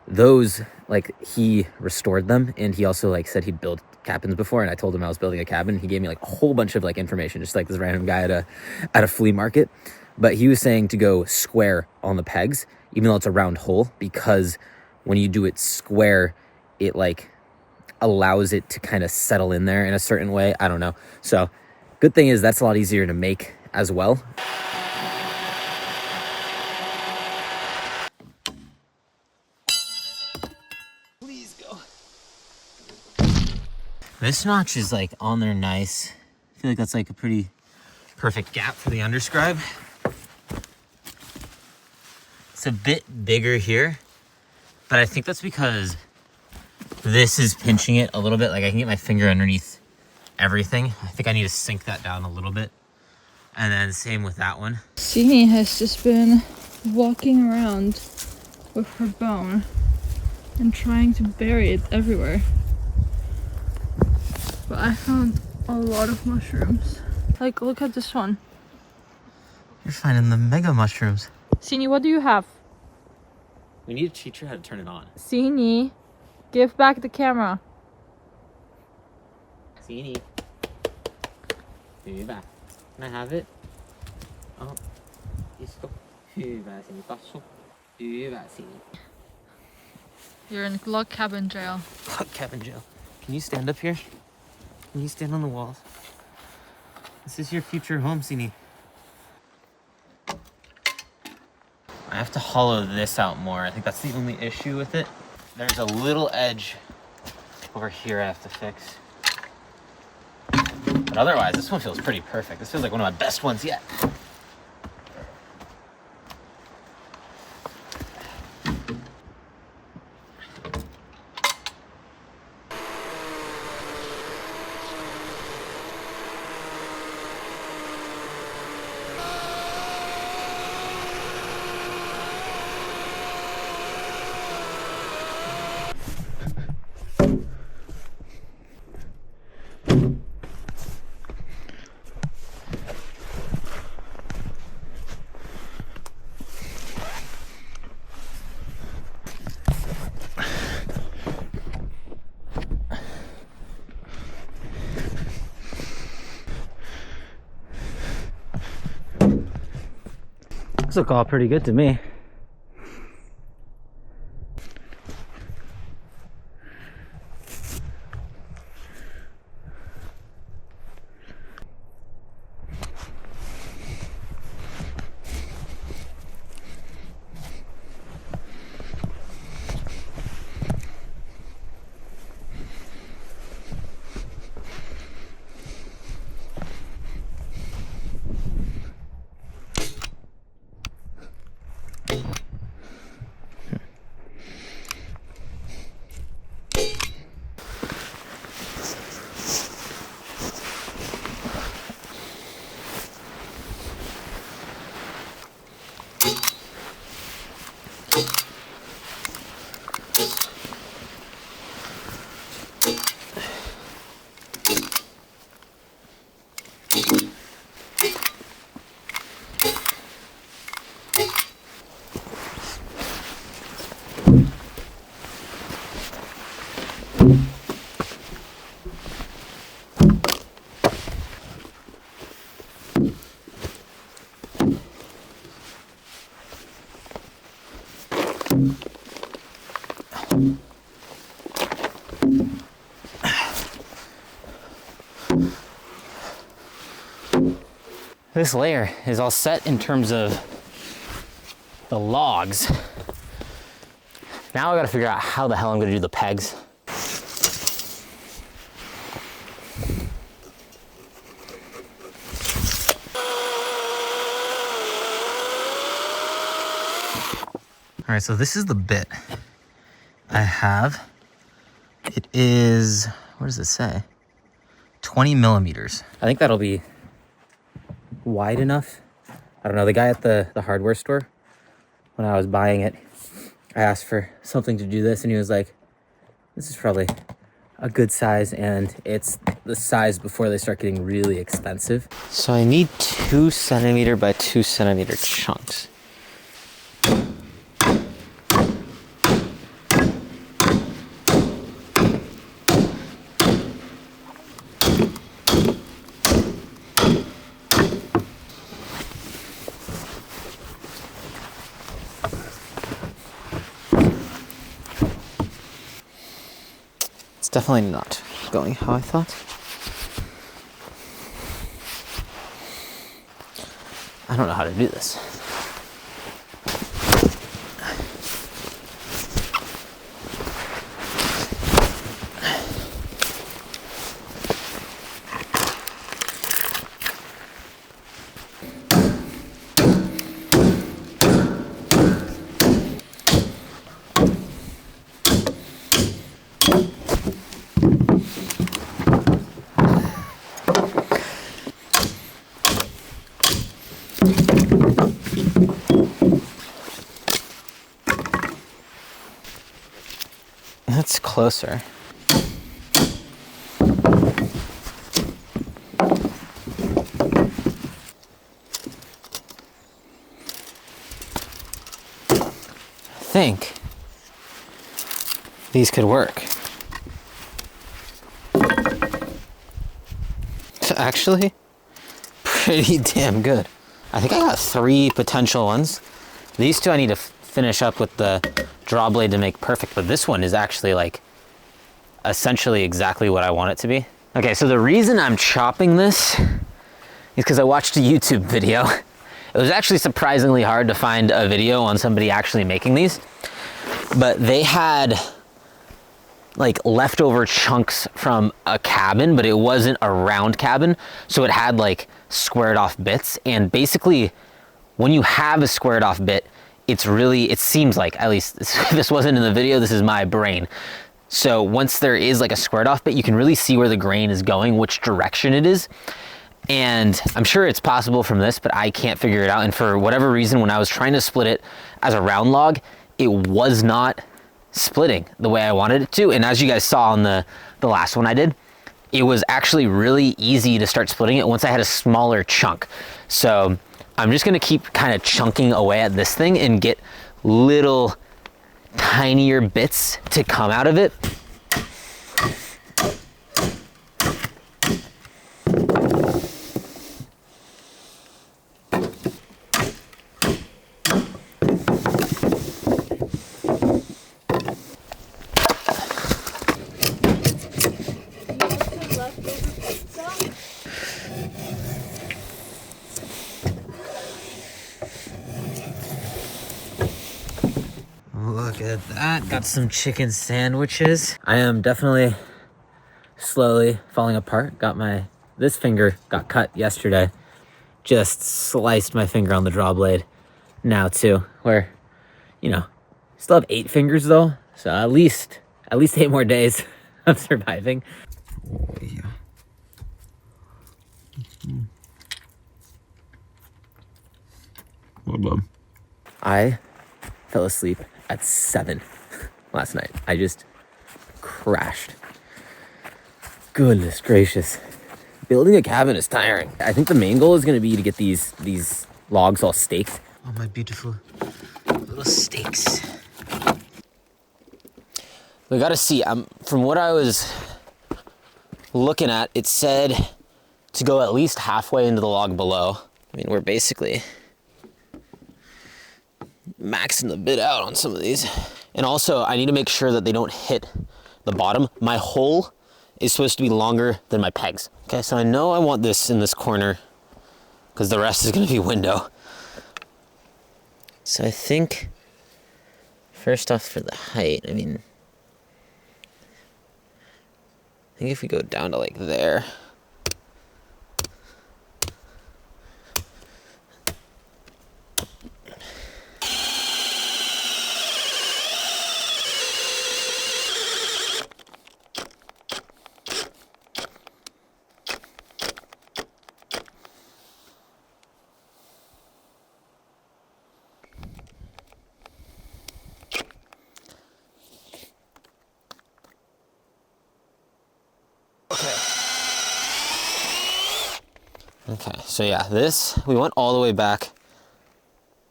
Speaker 2: Those, like, he restored them, and he also like said he'd built cabins before, and I told him I was building a cabin. He gave me like a whole bunch of like information, just like this random guy at a flea market. But he was saying to go square on the pegs
Speaker 1: even though it's a round hole, because when you do it square, it like allows it to kind of settle in there in a certain way. I don't know. So good thing is that's a lot easier to make as well. Please go. This notch is like on there nice. I feel like that's like a pretty perfect gap for the underscribe. It's a bit bigger here, but I think that's because this is pinching it a little bit. Like I can get my finger underneath everything. I think I need to sink that down a little bit. And then same with that one.
Speaker 4: Sini has just been walking around with her bone and trying to bury it everywhere. But I found a lot of mushrooms. Like, look at this one.
Speaker 1: You're finding the mega mushrooms.
Speaker 4: Sini, what do you have?
Speaker 1: We need to teach her how to turn it on.
Speaker 4: Sini, give back the camera.
Speaker 1: Sini. Hyvä. Can I have it? Oh. Isko. Hyvä, Sini. Tassu. Hyvä, Sini.
Speaker 4: You're in log cabin jail.
Speaker 1: Log cabin jail. Can you stand up here? Can you stand on the walls? This is your future home, Sini. I have to hollow this out more. I think that's the only issue with it. There's a little edge over here I have to fix. But otherwise, this one feels pretty perfect. This feels like one of my best ones yet. These look all pretty good to me. This layer is all set in terms of the logs. Now I gotta figure out how the hell I'm gonna do the pegs. All right, so this is the bit I have. It is, what does it say? 20 millimeters. I think that'll be wide enough. I don't know, the guy at the hardware store, when I was buying it, I asked for something to do this and he was like, this is probably a good size, and it's the size before they start getting really expensive. So I need 2 centimeter by 2 centimeter chunks.
Speaker 2: definitely not going how I thought. I don't know how to do this. That's closer. I think these could work. It's actually pretty damn good. I think I got 3 potential ones. These 2 I need to finish up with the draw blade to make perfect, but this one is actually like essentially exactly what I want it to be. Okay, so the reason I'm chopping this is because I watched a YouTube video. It was actually surprisingly hard to find a video on somebody actually making these, but they had like leftover chunks from a cabin, but it wasn't a round cabin, so it had like squared off bits. And basically when you have a squared off bit, it seems like, at least this wasn't in the video, this is my brain. So once there is like a squared off bit, you can really see where the grain is going, which direction it is. And I'm sure it's possible from this, but I can't figure it out. And for whatever reason, when I was trying to split it as a round log, it was not splitting the way I wanted it to. And as you guys saw on the last one I did, it was actually really easy to start splitting it once I had a smaller chunk. So I'm just gonna keep kind of chunking away at this thing and get little tinier bits to come out of it. Look at that. Got some chicken sandwiches. I am definitely slowly falling apart. This finger got cut yesterday. Just sliced my finger on the draw blade now too, where, still have 8 fingers though. So at least 8 more days of surviving. Oh, yeah.
Speaker 3: Well done.
Speaker 1: I fell asleep at 7 last night. I just crashed. Goodness gracious. Building a cabin is tiring. I think the main goal is going to be to get these logs all staked.
Speaker 2: Oh, my beautiful little stakes. We gotta see, from what I was looking at, it said to go at least halfway into the log below. I mean, we're basically maxing the bit out on some of these. And also, I need to make sure that they don't hit the bottom. My hole is supposed to be longer than my pegs. Okay, so I know I want this in this corner because the rest is gonna be window. So I think, first off for the height, I think if we go down to like there, okay, so yeah, we went all the way back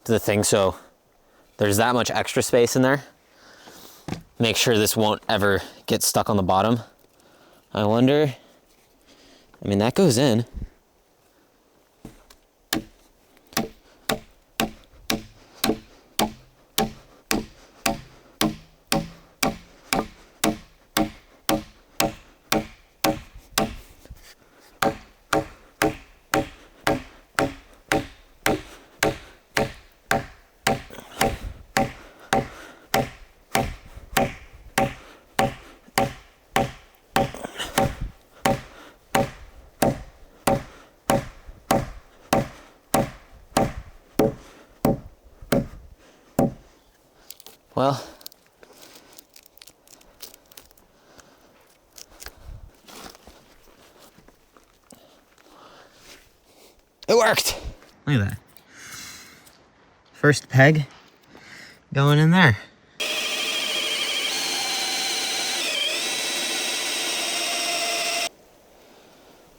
Speaker 2: to the thing, so there's that much extra space in there. Make sure this won't ever get stuck on the bottom. I wonder, that goes in. Well, it worked. Look at that. First peg going in there.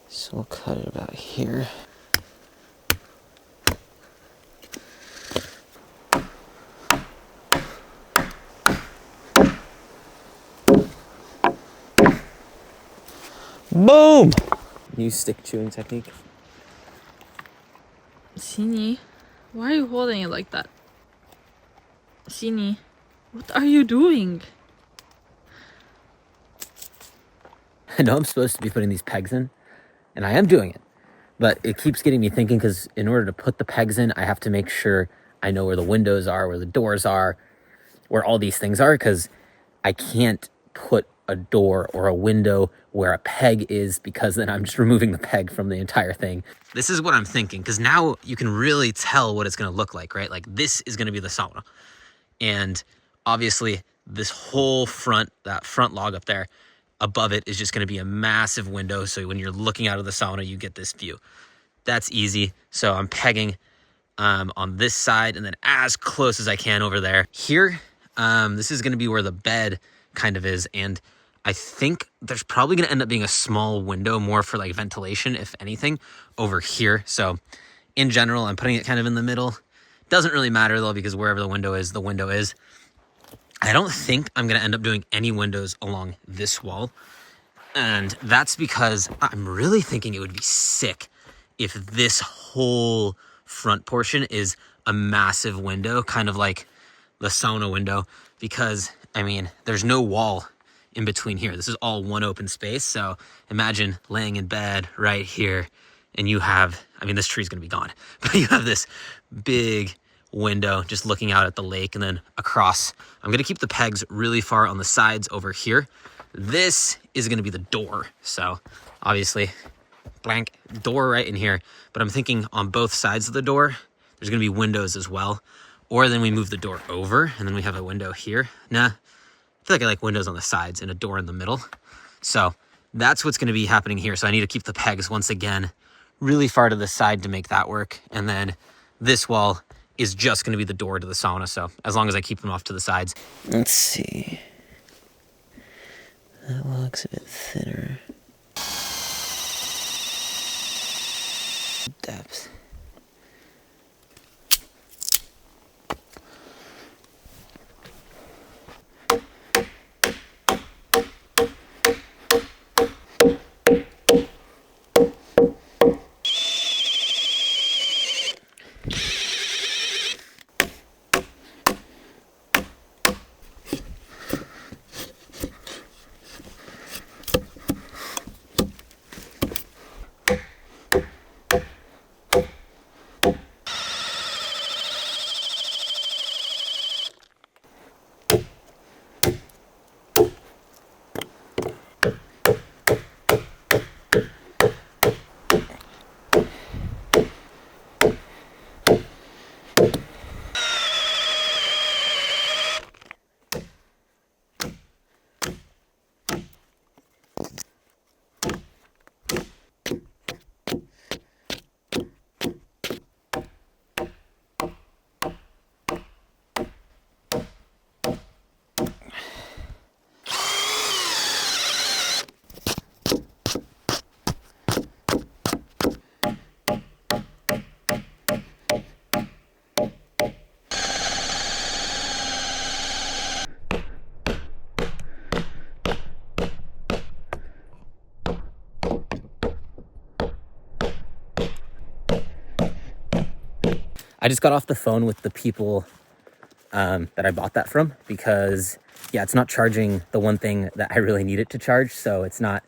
Speaker 2: So we'll cut it about here. Boom! New stick chewing technique.
Speaker 4: Sini, why are you holding it like that? Sini, what are you doing?
Speaker 1: I know I'm supposed to be putting these pegs in, and I am doing it, but it keeps getting me thinking because in order to put the pegs in, I have to make sure I know where the windows are, where the doors are, where all these things are, because I can't put a door or a window where a peg is, because then I'm just removing the peg from the entire thing.
Speaker 2: This is what I'm thinking, because now you can really tell what it's going to look like, right? Like this is going to be the sauna. And obviously this whole front, that front log up there, above it is just going to be a massive window. So when you're looking out of the sauna, you get this view. That's easy. So I'm pegging on this side and then as close as I can over there. Here, this is going to be where the bed kind of is. And I think there's probably going to end up being a small window, more for like ventilation, if anything, over here. So in general, I'm putting it kind of in the middle. Doesn't really matter though, because wherever the window is, the window is. I don't think I'm going to end up doing any windows along this wall. And that's because I'm really thinking it would be sick if this whole front portion is a massive window, kind of like the sauna window, because I mean, there's no wall in between here. This is all one open space. So imagine laying in bed right here and you have, I mean, this tree's going to be gone, but you have this big window just looking out at the lake and then across. I'm going to keep the pegs really far on the sides over here. This is going to be the door. So obviously blank door right in here, but I'm thinking on both sides of the door, there's going to be windows as well. Or then we move the door over and then we have a window here. Nah, I feel like I like windows on the sides and a door in the middle. So that's what's going to be happening here. So I need to keep the pegs once again really far to the side to make that work. And then this wall is just going to be the door to the sauna. So as long as I keep them off to the sides.
Speaker 3: Let's see. That looks a bit thinner. Depth.
Speaker 1: I just got off the phone with the people that I bought that from because, yeah, it's not charging the one thing that I really need it to charge. So it's not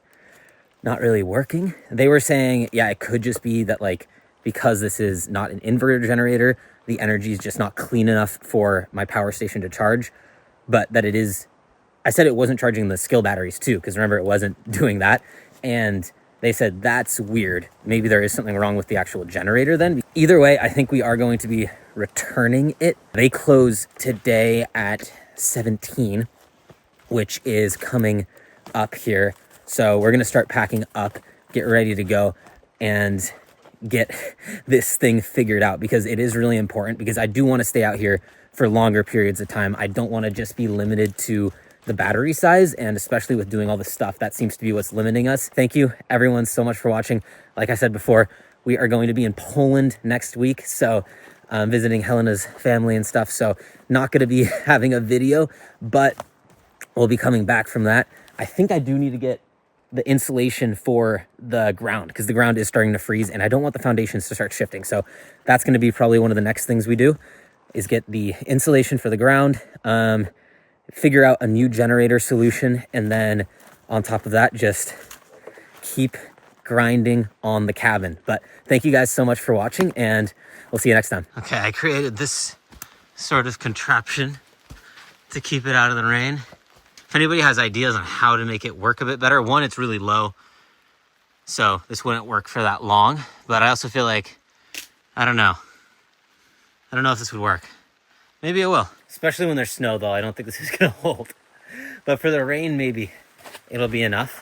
Speaker 1: really working. They were saying, yeah, it could just be that, like, because this is not an inverter generator, the energy is just not clean enough for my power station to charge. But that it is, I said it wasn't charging the skill batteries too, because remember, it wasn't doing that. And they said, that's weird. Maybe there is something wrong with the actual generator then. Either way, I think we are going to be returning it. They close today at 17, which is coming up here. So we're gonna start packing up, get ready to go, and get this thing figured out, because it is really important, because I do want to stay out here for longer periods of time. I don't want to just be limited to the battery size, and especially with doing all this stuff, that seems to be what's limiting us. Thank you everyone so much for watching. Like I said before, we are going to be in Poland next week, so visiting Helena's family and stuff, so not going to be having a video, but we'll be coming back from that. I think I do need to get the insulation for the ground, because the ground is starting to freeze and I don't want the foundations to start shifting. So that's going to be probably one of the next things we do, is get the insulation for the ground, figure out a new generator solution, and then on top of that, just keep grinding on the cabin. But thank you guys so much for watching, and we'll see you next time.
Speaker 2: Okay, I created this sort of contraption to keep it out of the rain. If anybody has ideas on how to make it work a bit better, one, it's really low, so this wouldn't work for that long, but I also feel like, I don't know if this would work. Maybe it will.
Speaker 1: Especially when there's snow, though. I don't think this is going to hold. But for the rain, maybe it'll be enough.